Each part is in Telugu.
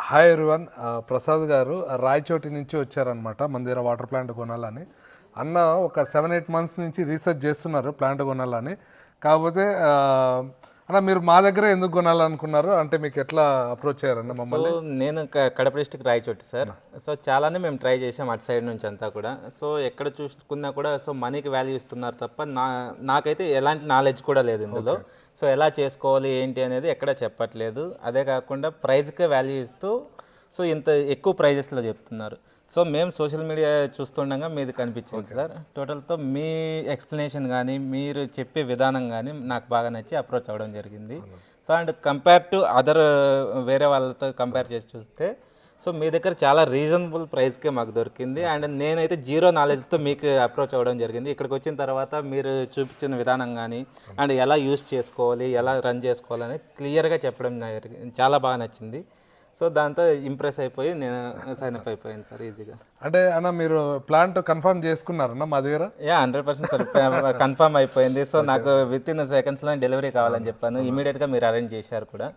Hi everyone. ప్రసాద్ గారు రాయచోటి నుంచి వచ్చారనమాట మన దగ్గర వాటర్ ప్లాంట్ కొనాలని. అన్న ఒక 7-8 మంత్స్ నుంచి రీసెర్చ్ చేస్తున్నారు ప్లాంట్ కొనాలని. కాకపోతే అన్న మీరు మా దగ్గర ఎందుకు కొనాలనుకున్నారు అంటే మీకు ఎట్లా అప్రోచ్ అయ్యారన్న మమ్మల్ని? నేను కడప డిస్ట్రిక్ట్ రాయచోటి సార్. చాలానే మేము ట్రై చేసాం అటు సైడ్ నుంచి అంతా కూడా. ఎక్కడ చూసుకున్నా కూడా మనీకి వాల్యూ ఇస్తున్నారు తప్ప నాకైతే ఎలాంటి నాలెడ్జ్ కూడా లేదు ఇందులో. ఎలా చేసుకోవాలి ఏంటి అనేది ఎక్కడ చెప్పట్లేదు. అదే కాకుండా ప్రైజ్కే వాల్యూ ఇస్తూ ఇంత ఎక్కువ ప్రైజెస్లో చెప్తున్నారు. మేము సోషల్ మీడియా చూస్తుండగా మీది కనిపించింది సార్. టోటల్తో మీ ఎక్స్ప్లెనేషన్ కానీ మీరు చెప్పే విధానం కానీ నాకు బాగా నచ్చి అప్రోచ్ అవ్వడం జరిగింది. అండ్ కంపేర్ టు అదర్ వేరే వాళ్ళతో కంపేర్ చేసి చూస్తే మీ దగ్గర చాలా రీజనబుల్ ప్రైస్కే మాకు దొరికింది. అండ్ నేనైతే జీరో నాలెడ్జ్తో మీకు అప్రోచ్ అవ్వడం జరిగింది. ఇక్కడికి వచ్చిన తర్వాత మీరు చూపించిన విధానం కానీ అండ్ ఎలా యూస్ చేసుకోవాలి, ఎలా రన్ చేసుకోవాలని క్లియర్గా చెప్పడం చాలా బాగా నచ్చింది. దాంతో ఇంప్రెస్ అయిపోయి నేను సైన్ అప్ అయిపోయాను సార్ ఈజీగా. అంటే అన్న మీరు ప్లాంట్ కన్ఫర్మ్ చేసుకున్నారన్న మా దగ్గర? 100% సార్ కన్ఫర్మ్ అయిపోయింది. నాకు విత్ ఇన్ సెకండ్స్లో డెలివరీ కావాలని చెప్పాను. ఇమీడియట్గా మీరు అరేంజ్ చేశారు కూడా.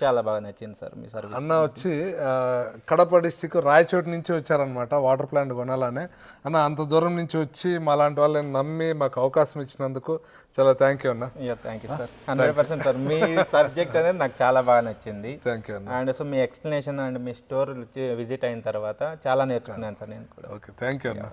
చాలా బాగా నచ్చింది సార్ మీ సర్వీస్. అన్న వచ్చి కడప డిస్టిక్ రాయచోటి నుంచి వచ్చారనమాట వాటర్ ప్లాంట్ కొనాలని. అన్న అంత దూరం నుంచి వచ్చి మాలాంటి వాళ్ళని నమ్మి మాకు అవకాశం ఇచ్చినందుకు చాలా థ్యాంక్ యూ అన్న. Thank you sir. 100% sir me subject అనేది నాకు చాలా బాగా నచ్చింది. థ్యాంక్ యూ అన్న. And me explanation and me store visit అయిన తర్వాత చాలా నేర్చుకున్నాను సార్ నేను కూడా. ఓకే, థ్యాంక్ యూ అన్న.